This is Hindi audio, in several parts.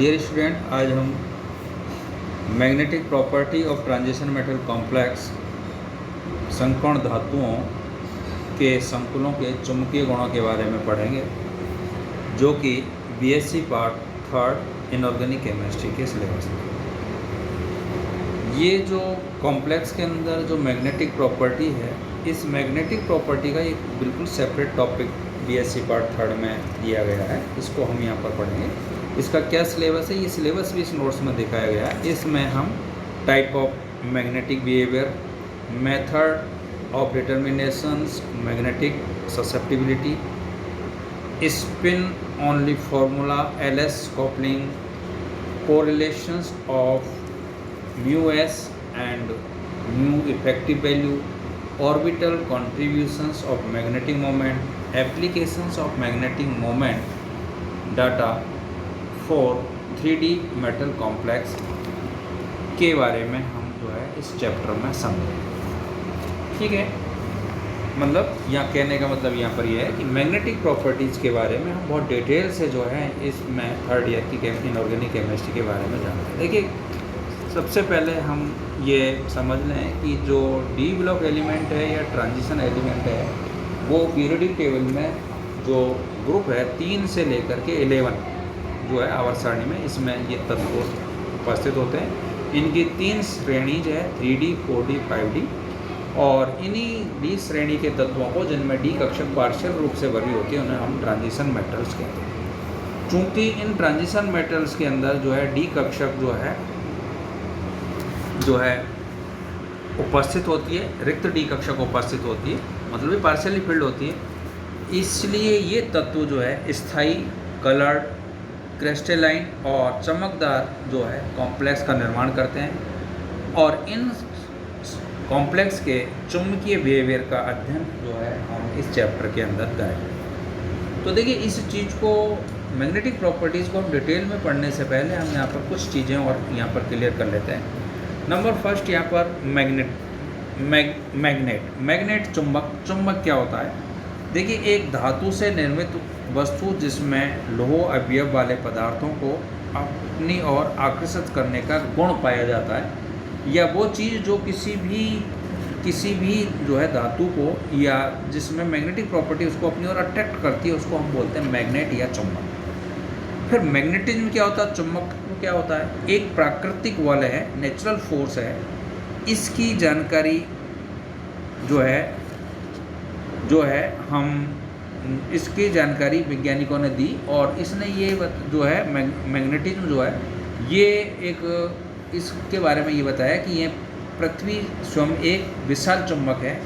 डियर स्टूडेंट, आज हम magnetic property of transition metal complex संकर्ण धातुओं के संकुलों के चुंबकीय गुणों के बारे में पढ़ेंगे, जो कि BSc part third inorganic chemistry के सिलेबस में। ये जो कॉम्प्लेक्स के अंदर जो मैग्नेटिक प्रॉपर्टी है, इस मैग्नेटिक प्रॉपर्टी का एक बिल्कुल separate topic BSc part third में दिया गया है। इसको हम यहाँ पर पढ़ेंगे। इसका क्या सिलेबस है, ये सिलेबस भी इस नोट्स में दिखाया गया है। इसमें हम type of magnetic behaviour, method of determinations magnetic susceptibility, spin only formula, LS coupling, correlations of mu S and mu effective value, orbital contributions of magnetic moment, applications of magnetic moment data for 3D metal complex के बारे में हम जो है इस चैप्टर में समझेंगे। ठीक है, मतलब यहाँ कहने का मतलब यहाँ पर यह है कि मैग्नेटिक प्रॉपर्टीज़ के बारे में हम बहुत डिटेल से जो है इसमें थर्ड ईयर की इनऑर्गेनिक केमिस्ट्री के बारे में जानते हैं। देखिए, सबसे पहले हम ये समझ लें कि जो डी ब्लॉक एलिमेंट है या ट्रांजिशन एलिमेंट है, वो पीरियोडिक टेबल में जो ग्रुप है 3 से लेकर के 11 जो है आवर्त सारणी में, इसमें ये तत्व उपस्थित होते हैं। इनकी 3 श्रेणीज है, 3D, 4D, 5D, और इन्हीं डी श्रेणी के तत्वों को, जिनमें डी कक्षक पार्शियल रूप से भरी होती है, उन्हें हम ट्रांजिशन मेटल्स कहते हैं। चूँकि इन ट्रांजिशन मेटल्स के अंदर जो है डी कक्षक जो है उपस्थित होती है, रिक्त डी कक्षक उपस्थित होती है, मतलब ये पार्शियली फिल्ड होती है। इसलिए ये तत्व जो है स्थायी, कलर्ड, क्रिस्टलाइन और चमकदार जो है कॉम्प्लेक्स का निर्माण करते हैं, और इन कॉम्प्लेक्स के चुंबकीय बिहेवियर का अध्ययन जो है हम इस चैप्टर के अंदर करेंगे। तो देखिए, इस चीज़ को, मैग्नेटिक प्रॉपर्टीज़ को हम डिटेल में पढ़ने से पहले हम यहाँ पर कुछ चीज़ें और यहाँ पर क्लियर कर लेते हैं। नंबर फर्स्ट, यहाँ पर मैग्नेट चुंबक क्या होता है। देखिए, एक धातु से निर्मित वस्तु जिसमें लोह अवयव वाले पदार्थों को अपनी ओर आकर्षित करने का गुण पाया जाता है, या वो चीज़ जो किसी भी जो है धातु को, या जिसमें मैग्नेटिक प्रॉपर्टी उसको अपनी ओर अट्रैक्ट करती है, उसको हम बोलते हैं मैग्नेट या चुंबक। फिर मैग्नेटिज्म क्या होता है, चुंबक क्या होता है, एक प्राकृतिक बल है, नेचुरल फोर्स है। इसकी जानकारी जो है हम इसकी जानकारी वैज्ञानिकों ने दी, और इसने ये जो है मैग्नेटिज्म जो है, ये एक इसके बारे में ये बताया कि ये पृथ्वी स्वयं एक विशाल चुंबक है,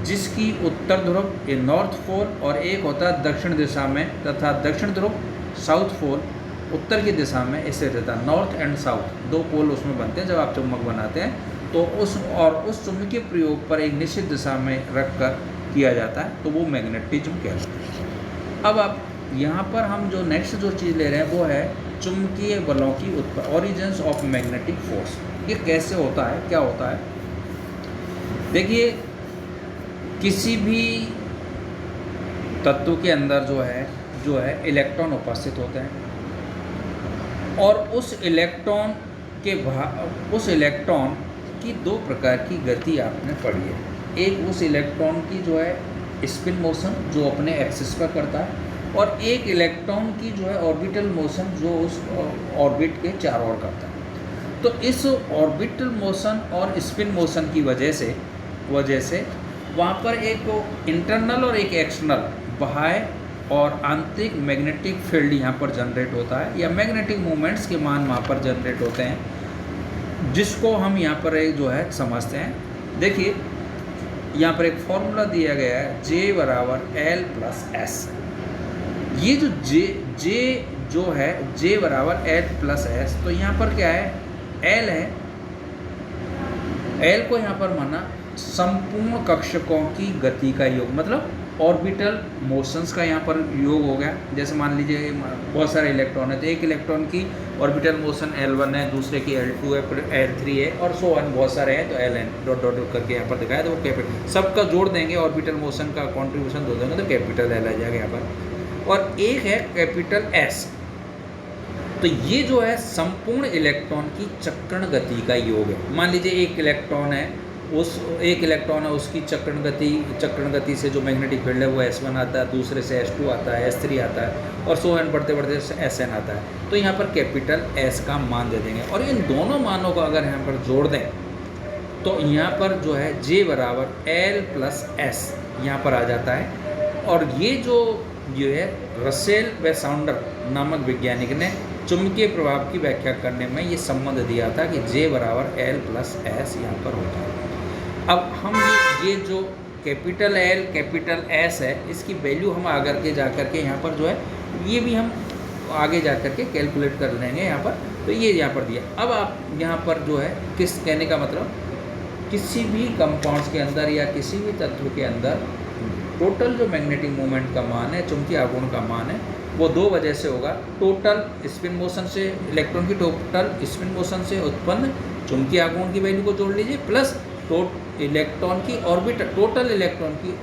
जिसकी उत्तर ध्रुव ये नॉर्थ पोल और एक होता है दक्षिण दिशा में, तथा दक्षिण ध्रुव साउथ पोल उत्तर की दिशा में स्थित रहता है। नॉर्थ एंड साउथ 2 पोल उसमें बनते हैं जब आप चुंबक बनाते हैं, तो उस चुंबकीय प्रयोग पर एक निश्चित दिशा में रखकर किया जाता है, तो वो मैग्नेटिज्म कहलाता है। अब आप यहाँ पर हम जो नेक्स्ट जो चीज़ ले रहे हैं वो है चुंबकीय बलों की उत्पत्ति, ऑरिजिन्स ऑफ मैग्नेटिक फोर्स। ये कैसे होता है, क्या होता है। देखिए, किसी भी तत्व के अंदर जो है इलेक्ट्रॉन उपस्थित होते हैं, और उस इलेक्ट्रॉन की 2 प्रकार की गति आपने पढ़ी है। एक उस इलेक्ट्रॉन की जो है स्पिन मोशन, जो अपने एक्सिस पर करता है, और एक इलेक्ट्रॉन की जो है ऑर्बिटल मोशन, जो उस ऑर्बिट के चारों ओर करता है। तो इस ऑर्बिटल मोशन और स्पिन मोशन की वजह से वहाँ पर एक इंटरनल और एक एक्सटर्नल बाह्य और आंतरिक मैग्नेटिक फील्ड यहाँ पर जनरेट होता है, या मैग्नेटिक मोमेंट्स के मान वहाँ पर जनरेट होते हैं, जिसको हम यहाँ पर एक जो है समझते हैं। देखिए, यहाँ पर एक फॉर्मूला दिया गया है, J बराबर L प्लस S। ये जो J जो है, J बराबर L प्लस S, तो यहाँ पर क्या है, L है। L को यहाँ पर माना संपूर्ण कक्षकों की गति का योग, मतलब ऑर्बिटल मोशंस का यहाँ पर योग हो गया। जैसे मान लीजिए बहुत सारे इलेक्ट्रॉन है, तो एक इलेक्ट्रॉन की ऑर्बिटल मोशन L1 है, दूसरे की L2 है, फिर L3 है, और सो ऑन बहुत सारे हैं, तो Ln डॉट डॉट करके यहाँ पर दिखाया, तो वो कैपिटल सबका जोड़ देंगे, ऑर्बिटल मोशन का कॉन्ट्रीब्यूशन दो देंगे, तो कैपिटल L आ जाएगा यहाँ पर। और एक है कैपिटल S। तो ये जो है संपूर्ण इलेक्ट्रॉन की चक्रण गति का योग है। मान लीजिए एक इलेक्ट्रॉन है, उसकी चक्रण गति से जो मैग्नेटिक फील्ड है वो S1 आता है, दूसरे से S2 आता है, S3 आता है और सो एन बढ़ते बढ़ते Sn आता है। तो यहाँ पर कैपिटल S का मान दे देंगे और इन दोनों मानों को अगर यहाँ पर जोड़ दें तो यहाँ पर जो है J बराबर L प्लस S यहाँ पर आ जाता है। और ये जो है रसेल व साउंडर नामक वैज्ञानिक ने चुंबकीय प्रभाव की व्याख्या करने में ये संबंध दिया था कि J बराबर L प्लस S यहाँ पर होता है। अब हम ये जो कैपिटल L कैपिटल S है इसकी वैल्यू हम आकर के जा कर के यहाँ पर जो है ये भी हम आगे जा कर के कैलकुलेट कर लेंगे यहाँ पर। तो ये यहाँ पर दिया। अब आप यहाँ पर जो है किस कहने का मतलब किसी भी कंपाउंड्स के अंदर या किसी भी तत्व के अंदर टोटल जो मैग्नेटिक मोमेंट का मान है, चुंबकीय आघूर्ण का मान है, वो दो वजह से होगा। टोटल स्पिन मोशन से, इलेक्ट्रॉन की टोटल स्पिन मोशन से उत्पन्न चुंबकीय आघूर्ण की वैल्यू को जोड़ लीजिए प्लस टोटल इलेक्ट्रॉन की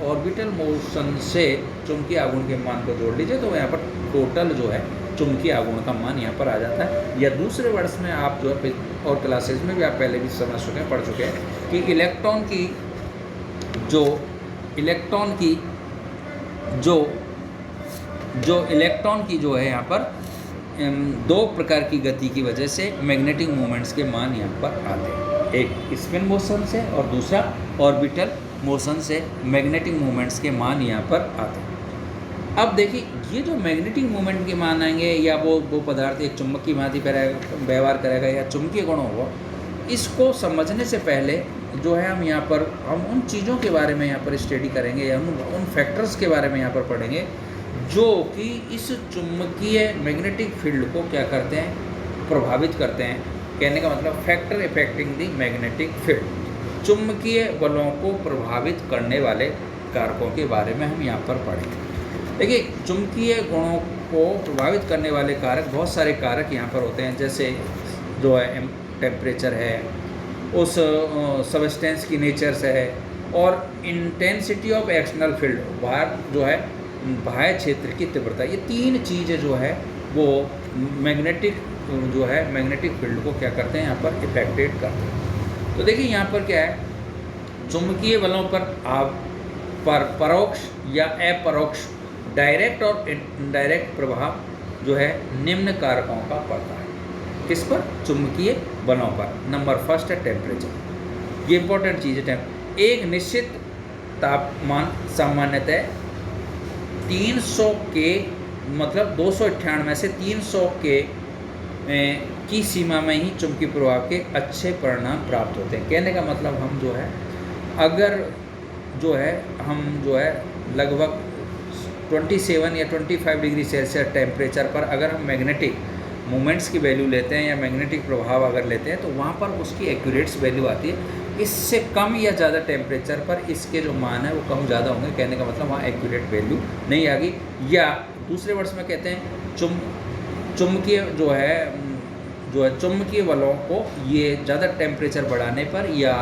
ऑर्बिटल मोशन से चुंबकीय आघूर्ण के मान को जोड़ लीजिए। तो यहाँ पर टोटल जो है चुंबकीय आघूर्ण का मान यहाँ पर आ जाता है। या दूसरे वर्ड्स में आप जो है और क्लासेज में भी आप पहले भी समझ चुके हैं, पढ़ चुके हैं कि इलेक्ट्रॉन की जो है यहाँ पर दो प्रकार की गति की वजह से मैग्नेटिक मोमेंट्स के मान यहाँ पर आते हैं। एक स्पिन मोशन से और दूसरा ऑर्बिटल मोशन से मैग्नेटिक मोमेंट्स के मान यहाँ पर आते हैं। अब देखिए ये जो मैग्नेटिक मोमेंट के मान आएंगे या वो पदार्थ एक चुंबक की भांति व्यवहार करेगा या चुंबकीय गुण होगा, इसको समझने से पहले जो है हम उन चीज़ों के बारे में यहाँ पर स्टडी करेंगे या उन फैक्टर्स के बारे में यहाँ पर पढ़ेंगे जो कि इस चुंबकीय मैग्नेटिक फील्ड को क्या करते हैं, प्रभावित करते हैं। कहने का मतलब factor affecting the magnetic field, चुंबकीय बलों को प्रभावित करने वाले कारकों के बारे में हम यहाँ पर पढ़ेंगे। देखिए चुंबकीय गुणों को प्रभावित करने वाले कारक, बहुत सारे कारक यहाँ पर होते हैं, जैसे जो है टेम्परेचर है, उस सबस्टेंस की नेचर से है, और इंटेंसिटी ऑफ एक्सटर्नल फील्ड, बाहर जो है बाह्य क्षेत्र की तीव्रता, ये तीन चीज़ें जो है वो मैग्नेटिक फील्ड को क्या करते हैं यहाँ पर इफेक्टेड करते हैं। तो देखिए यहाँ पर क्या है, चुंबकीय बलों पर परोक्ष या अपरोक्ष, डायरेक्ट और इनडायरेक्ट प्रभाव जो है निम्न कारकों का पड़ता है। किस पर? चुंबकीय बलों पर। नंबर फर्स्ट है टेम्परेचर। ये इंपॉर्टेंट चीज़ है। एक निश्चित तापमान सामान्यतः 300 के मतलब 298 से 300 के की सीमा में ही चुंबकीय प्रभाव के अच्छे परिणाम प्राप्त होते हैं। कहने का मतलब हम जो है लगभग 27 या 25 डिग्री सेल्सियस टेम्परेचर पर अगर हम मैग्नेटिक मोमेंट्स की वैल्यू लेते हैं या मैग्नेटिक प्रभाव अगर लेते हैं तो वहाँ पर उसकी एक्यूरेट्स वैल्यू आती है। इससे कम या ज़्यादा टेम्परेचर पर इसके जो मान है वो कम ज़्यादा होंगे। कहने का मतलब वहाँ एक्यूरेट वैल्यू नहीं आ गई। या दूसरे वर्ड्स में कहते हैं चुंबकीय चुंबकीय बलों को ये ज़्यादा टेम्परेचर बढ़ाने पर या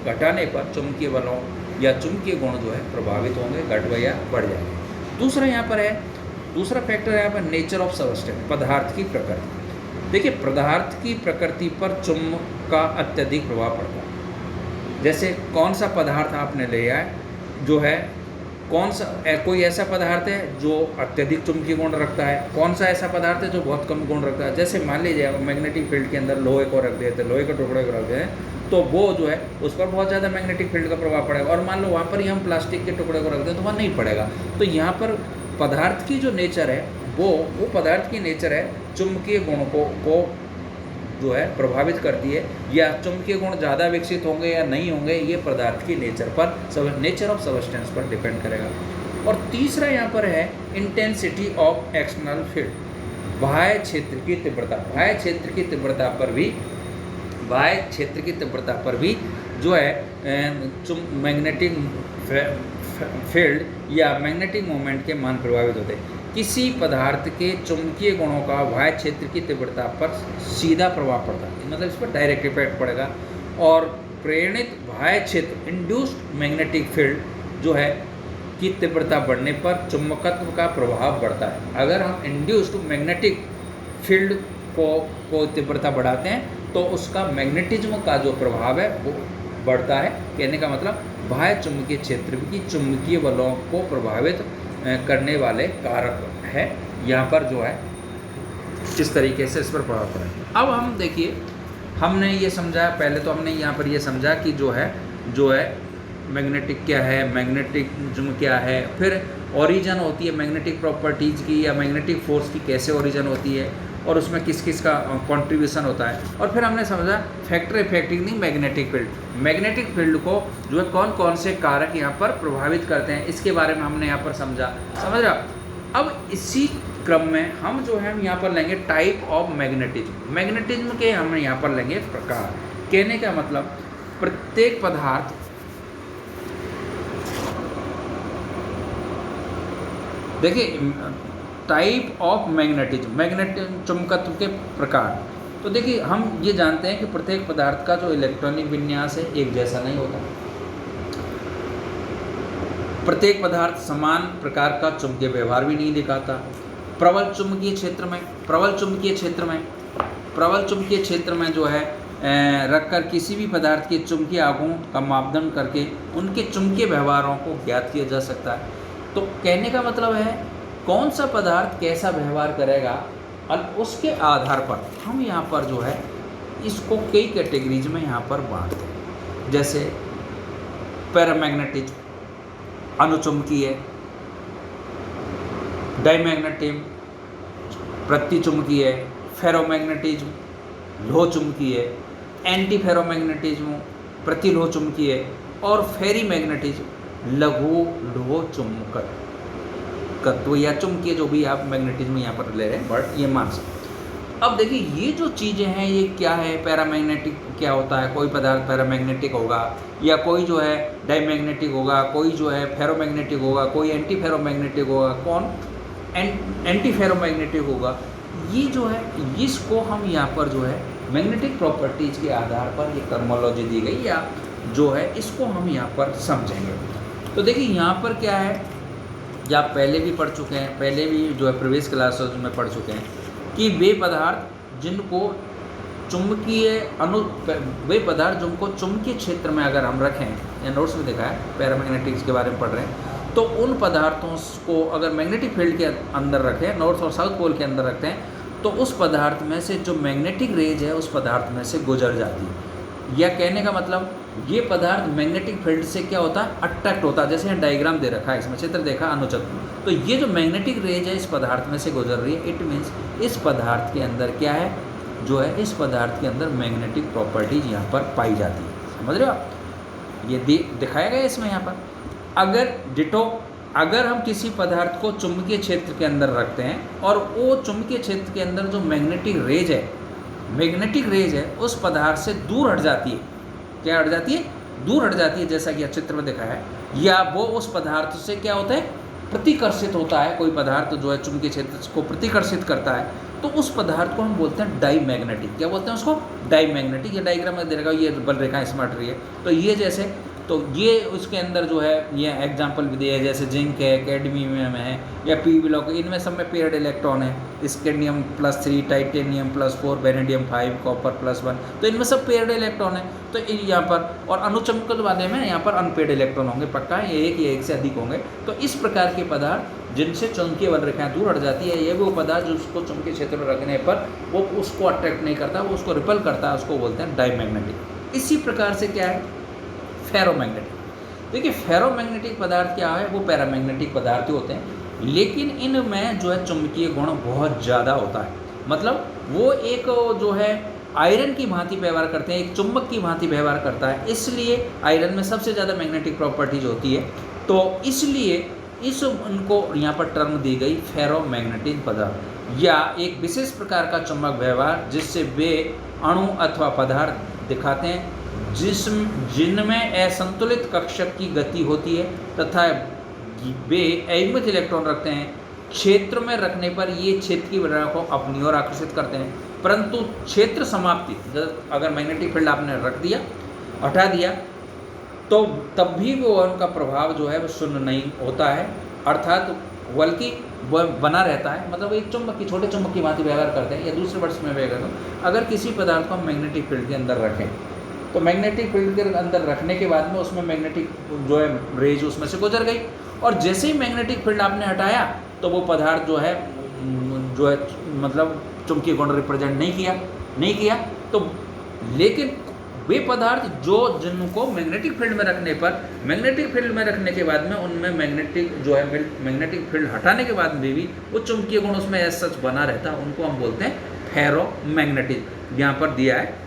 घटाने पर चुंबकीय बलों या चुंबकीय गुण जो है प्रभावित होंगे, घट या बढ़ जाएंगे। दूसरा फैक्टर है यहाँ पर नेचर ऑफ सबस्टेंस, पदार्थ की प्रकृति। देखिए पदार्थ की प्रकृति पर चुंबक का अत्यधिक प्रभाव पड़ता है। जैसे कौन सा पदार्थ आपने लिया है जो है कोई ऐसा पदार्थ है जो अत्यधिक चुंबकीय गुण रखता है, कौन सा ऐसा पदार्थ है जो बहुत कम गुण रखता है। जैसे मान लीजिए मैग्नेटिक फील्ड के अंदर लोहे को रख देते, लोहे के टुकड़े को रख दें तो वो जो है उस पर बहुत ज़्यादा मैग्नेटिक फील्ड का प्रभाव पड़ेगा। और मान लो वहाँ पर ही हम प्लास्टिक के टुकड़े को रख दें तो वहाँ नहीं पड़ेगा। तो यहाँ पर पदार्थ की जो नेचर है वो पदार्थ की नेचर है चुंबकीय गुण को जो है प्रभावित करती है। या चुंबकीय गुण ज़्यादा विकसित होंगे या नहीं होंगे ये पदार्थ की नेचर ऑफ सबस्टेंस पर डिपेंड करेगा। और तीसरा यहाँ पर है इंटेंसिटी ऑफ एक्सटर्नल फील्ड, बाह्य क्षेत्र की तीव्रता। बाह्य क्षेत्र की तीव्रता पर भी जो है मैग्नेटिक फील्ड या मैग्नेटिक मोमेंट के मान प्रभावित होते हैं। किसी पदार्थ के चुंबकीय गुणों का बाह्य क्षेत्र की तीव्रता पर सीधा प्रभाव पड़ता है, मतलब इस पर डायरेक्ट इफेक्ट पड़ेगा। और प्रेरणित बाह्य क्षेत्र इंड्यूस्ड मैग्नेटिक फील्ड जो है की तीव्रता बढ़ने पर चुंबकत्व का प्रभाव बढ़ता है। अगर हम इंड्यूस्ड मैग्नेटिक फील्ड को तीव्रता बढ़ाते हैं तो उसका मैग्नेटिज्म का जो प्रभाव है वो बढ़ता है। कहने का मतलब बाह्य चुंबकीय क्षेत्र की चुंबकीय बलों को प्रभावित करने वाले कारक है यहाँ पर जो है किस तरीके से इस पर प्रभाव पड़ा। अब हम देखिए, हमने ये समझा, पहले तो हमने यहाँ पर ये समझा कि जो है मैग्नेटिक क्या है, मैग्नेटिज्म क्या है, फिर ओरिजिन होती है मैग्नेटिक प्रॉपर्टीज़ की या मैग्नेटिक फोर्स की कैसे ओरिजिन होती है और उसमें किस किस का कंट्रीब्यूशन होता है, और फिर हमने समझा factor affecting the magnetic field. Magnetic field को जो है कौन कौन से कारक यहाँ पर प्रभावित करते हैं इसके बारे में हमने यहाँ पर समझा, समझ रहा। अब इसी क्रम में हम जो है यहाँ पर लेंगे टाइप ऑफ मैग्नेटिज्म। मैग्नेटिज्म के हम यहाँ पर लेंगे प्रकार। कहने का मतलब प्रत्येक पदार्थ देखिए टाइप ऑफ मैग्नेटिज्म चुंबकत्व के प्रकार। तो देखिए हम ये जानते हैं कि प्रत्येक पदार्थ का जो इलेक्ट्रॉनिक विन्यास है एक जैसा नहीं होता। प्रत्येक पदार्थ समान प्रकार का चुंबकीय व्यवहार भी नहीं दिखाता। प्रबल चुंबकीय क्षेत्र में जो है रखकर किसी भी पदार्थ के चुंबकीय आघूर्ण का मापदंड करके उनके चुंबकीय व्यवहारों को ज्ञात किया जा सकता है। तो कहने का मतलब है कौन सा पदार्थ कैसा व्यवहार करेगा और उसके आधार पर हम यहाँ पर जो है इसको कई कैटेगरीज में यहाँ पर बांटते हैं। जैसे पैरामैग्नेटिज्म, अनुचुंबकीय, डाइमैग्नेटिज्म, प्रतिचुंबकीय, फेरोमैग्नेटिज्म, लोह चुंबकीय, एंटी फेरोमैग्नेटिज्म, प्रतिलोह चुंबकीय और फेरीमैग्नेटिज्म, लघु लोह चुंबकत्व या चुंबकीय जो भी आप मैग्नेटिज्म यहाँ पर ले रहे हैं बट ये मान सकते। अब देखिए ये जो चीज़ें हैं ये क्या है, पैरामैग्नेटिक क्या होता है, कोई पदार्थ पैरामैग्नेटिक होगा या कोई जो है डाइमैग्नेटिक होगा, कोई जो है फेरोमैग्नेटिक होगा, कोई एंटी फेरोमैग्नेटिक होगा, कौन एंटी फेरोमैग्नेटिक होगा। ये जो है इसको हम यहाँ पर जो है मैग्नेटिक प्रॉपर्टीज़ के आधार पर ये टर्मोलॉजी दी गई या जो है इसको हम यहाँ पर समझेंगे। तो देखिए यहाँ पर क्या है, या आप पहले भी पढ़ चुके हैं, पहले भी जो है प्रीवियस क्लासेस में पढ़ चुके हैं कि वे पदार्थ जिनको चुंबकीय क्षेत्र में अगर हम रखें, या नोट्स में देखा है पैरामैग्नेटिक्स के बारे में पढ़ रहे हैं, तो उन पदार्थों को अगर मैग्नेटिक फील्ड के अंदर रखें, नॉर्थ और साउथ पोल के अंदर रखते हैं, तो उस पदार्थ में से जो मैग्नेटिक रेज है उस पदार्थ में से गुजर जाती है। या कहने का मतलब ये पदार्थ मैग्नेटिक फील्ड से क्या होता है, अट्रैक्ट होता है। जैसे यहाँ डायग्राम दे रखा है, इसमें चित्र देखा अनुचक्र, तो ये जो मैग्नेटिक रेज है इस पदार्थ में से गुजर रही है, इट मीन्स इस पदार्थ के अंदर क्या है, जो है इस पदार्थ के अंदर मैग्नेटिक प्रॉपर्टीज यहाँ पर पाई जाती है। समझ रहे हो आप, ये दिखाया गया इसमें यहाँ पर। अगर हम किसी पदार्थ को चुंबकीय क्षेत्र के अंदर रखते हैं और वो चुंबकीय क्षेत्र के अंदर जो मैग्नेटिक रेज है उस पदार्थ से दूर हट जाती है, क्या हट जाती है, दूर हट जाती है, जैसा कि चित्र में दिखाया है, या वो उस पदार्थ से क्या होता है, प्रतिकर्षित होता है। कोई पदार्थ जो है चुंबकीय क्षेत्र को प्रतिकर्षित करता है, तो उस पदार्थ को हम बोलते हैं डाइमैग्नेटिक। क्या बोलते हैं उसको, डाइमैग्नेटिक। या डायग्राम में दे रखा ये बल रेखा स्मार्ट रही है, तो ये जैसे, तो ये उसके अंदर जो है ये एग्जांपल भी दिए है, जैसे जिंक है, कैडमियम है या पी ब्लॉक, इनमें सब में पेयर्ड इलेक्ट्रॉन है, स्कैंडियम +3, टाइटेनियम +4, वेनेडियम 5, कॉपर +1, तो इनमें सब पेयर्ड इलेक्ट्रॉन है। तो यहाँ पर, और अनुचंबकत्व वाले में यहाँ पर अनपेड इलेक्ट्रॉन होंगे, पक्का है, ये एक से अधिक होंगे। तो इस प्रकार के पदार्थ जिनसे चुंबकीय बल रेखाएं दूर हट जाती है, ये वो पदार्थ जो उसको चुंबकीय क्षेत्र में रखने पर वो उसको अट्रैक्ट नहीं करता, वो उसको रिपल करता है, उसको बोलते हैं डाइमैग्नेटिक। इसी प्रकार से क्या है, फेरोमैग्नेटिक। देखिए फेरोमैग्नेटिक पदार्थ क्या है, वो पैरामैग्नेटिक पदार्थ होते हैं, लेकिन इनमें जो है चुंबकीय गुण बहुत ज़्यादा होता है। मतलब वो एक जो है आयरन की भांति व्यवहार करते हैं, एक चुंबक की भांति व्यवहार करता है, इसलिए आयरन में सबसे ज़्यादा मैग्नेटिक प्रॉपर्टीज होती है। तो इसलिए उनको यहाँ पर टर्म दी गई फेरोमैग्नेटिक पदार्थ, या एक विशेष प्रकार का चुंबक व्यवहार जिससे वे अणु अथवा पदार्थ दिखाते हैं जिनमें असंतुलित कक्षक की गति होती है तथा वे अयुग्मित इलेक्ट्रॉन रखते हैं। क्षेत्र में रखने पर ये क्षेत्र की वजह को अपनी ओर आकर्षित करते हैं, परंतु क्षेत्र समाप्ति, अगर मैग्नेटिक फील्ड आपने रख दिया, हटा दिया, तो तब भी वो उनका प्रभाव जो है वो शून्य नहीं होता है, अर्थात बल्कि बना रहता है, मतलब एक चुंबक की, छोटे चुंबक की भांति व्यवहार करते हैं, या दूसरे वर्ड्स में व्यवहार करते हैं, अगर किसी पदार्थ को हम मैग्नेटिक फील्ड के अंदर रखें, तो मैग्नेटिक फील्ड के अंदर रखने के बाद में उसमें मैग्नेटिक जो है रेज उसमें से गुजर गई, और जैसे ही मैग्नेटिक फील्ड आपने हटाया तो वो पदार्थ जो है मतलब चुंबकीय गुण रिप्रेजेंट नहीं किया। तो लेकिन वे पदार्थ जिनको मैग्नेटिक फील्ड में रखने पर, मैग्नेटिक फील्ड में रखने के बाद में उनमें मैग्नेटिक फील्ड हटाने के बाद में भी वो चुंबकीय गुण उसमें एज सच बना रहता है, उनको हम बोलते हैं फेरोमैग्नेटिक, यहाँ पर दिया है।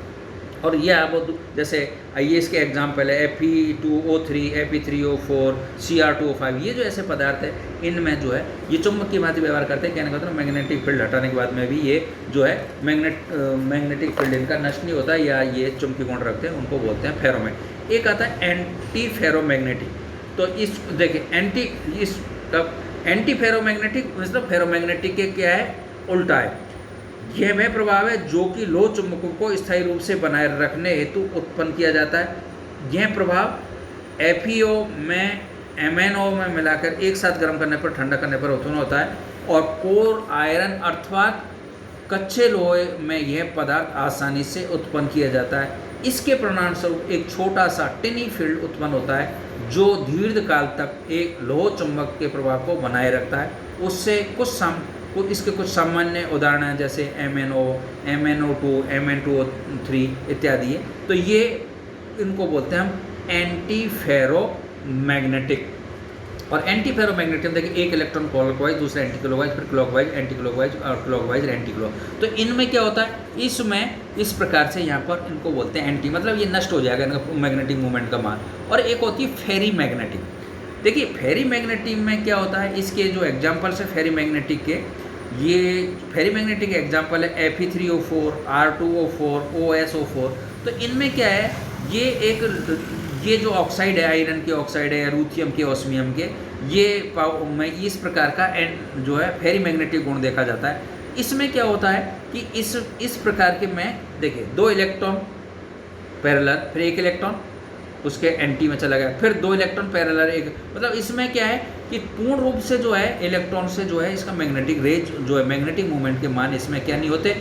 और ये आप जैसे ये इसके एग्जाम्पल है Fe2O3, Fe3O4, Cr2O5, ये जो ऐसे पदार्थ है इनमें जो है ये चुंबक की भांति व्यवहार करते हैं। कहने का मतलब मैग्नेटिक फील्ड हटाने के बाद में भी ये जो है मैग्नेटिक फील्ड इनका नष्ट नहीं होता, या ये चुंबकीय गुण रखते हैं, उनको बोलते हैं फेरोमैग्नेटिक। एक आता है एंटी फेरोमैग्नेटिक, तो इस देखिए एंटी फेरोमैग्नेटिक मतलब फेरोमैग्नेटिक के क्या है, उल्टा है। यह वह प्रभाव है जो कि लोह चुंबकों को स्थायी रूप से बनाए रखने हेतु उत्पन्न किया जाता है। यह प्रभाव FeO में MnO में मिलाकर एक साथ गर्म करने पर, ठंडा करने पर उत्पन्न होता है, और कोर आयरन अर्थात कच्चे लोहे में यह पदार्थ आसानी से उत्पन्न किया जाता है। इसके परिणामस्वरूप एक छोटा सा टिनी फील्ड उत्पन्न होता है जो दीर्घकाल तक एक लोह चुंबक के प्रभाव को बनाए रखता है। उससे इसके कुछ सामान्य उदाहरण हैं, जैसे MnO, MnO2, Mn2O3 इत्यादि है। तो ये इनको बोलते हैं हम एंटी फेरोमैग्नेटिक। और एंटी फेरोमैग्नेटिक देखिए, एक इलेक्ट्रॉन क्लॉकवाइज, दूसरा एंटी क्लॉकवाइज, फिर क्लॉकवाइज, एंटी क्लॉकवाइज और क्लॉकवाइज एंटी क्लॉक। तो इनमें क्या होता है, इसमें इस प्रकार से यहाँ पर इनको बोलते हैं एंटी, मतलब ये नष्ट हो जाएगा इनका मैग्नेटिक मूवमेंट का मान। और एक होती है फेरी मैग्नेटिक। देखिए फेरी मैग्नेटिक में क्या होता है, इसके जो एग्जाम्पल्स है फेरी मैग्नेटिक के, ये फेरी मैग्नेटिक एग्जाम्पल है Fe3O4, R2O4, OSO4। तो इनमें क्या है, ये जो ऑक्साइड है, आयरन के ऑक्साइड है या रूथियम के, ऑस्मियम के, ये इस प्रकार का जो है फेरी मैग्नेटिक गुण देखा जाता है। इसमें क्या होता है कि इस प्रकार के में देखिए 2 इलेक्ट्रॉन पैरेलल, फिर 1 इलेक्ट्रॉन उसके एंटी में चला गया, फिर 2 इलेक्ट्रॉन पैरेलल, एक, मतलब इसमें क्या है कि पूर्ण रूप से जो है इलेक्ट्रॉन से जो है इसका मैग्नेटिक रेज जो है, मैग्नेटिक मूवमेंट के मान इसमें क्या नहीं होते,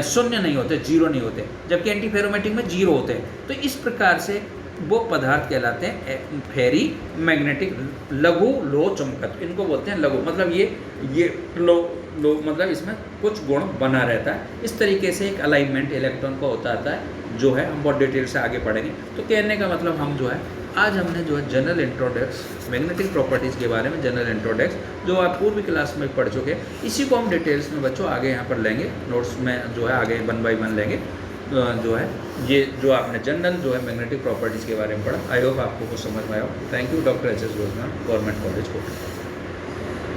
शून्य नहीं होते, 0 नहीं होते, जबकि एंटी फेरोमैग्नेटिक में 0 होते हैं। तो इस प्रकार से वो पदार्थ कहलाते हैं फेरी मैग्नेटिक लघु लोह चुंबकत्व, इनको बोलते हैं लघु, मतलब ये लो मतलब इसमें कुछ गुण बना रहता है। इस तरीके से एक अलाइनमेंट इलेक्ट्रॉन का होता है, जो है हम बहुत डिटेल से आगे पढ़ेंगे। तो कहने का मतलब हम जो है आज हमने जो है जनरल इंट्रोडक्स मैग्नेटिक प्रॉपर्टीज़ के बारे में, जनरल इंट्रोडक्स जो आप पूर्व क्लास में पढ़ चुके हैं, इसी को हम डिटेल्स में बच्चों आगे यहाँ पर लेंगे, नोट्स में जो है आगे 1 बाय 1 लेंगे। जो है ये जो आपने जनरल जो है मैग्नेटिक प्रॉपर्टीज़ के बारे में पढ़ा, आई होप आपको कुछ समझ में आया हो। Thank you. डॉक्टर HS रोजगार, गवर्नमेंट कॉलेज कोटा।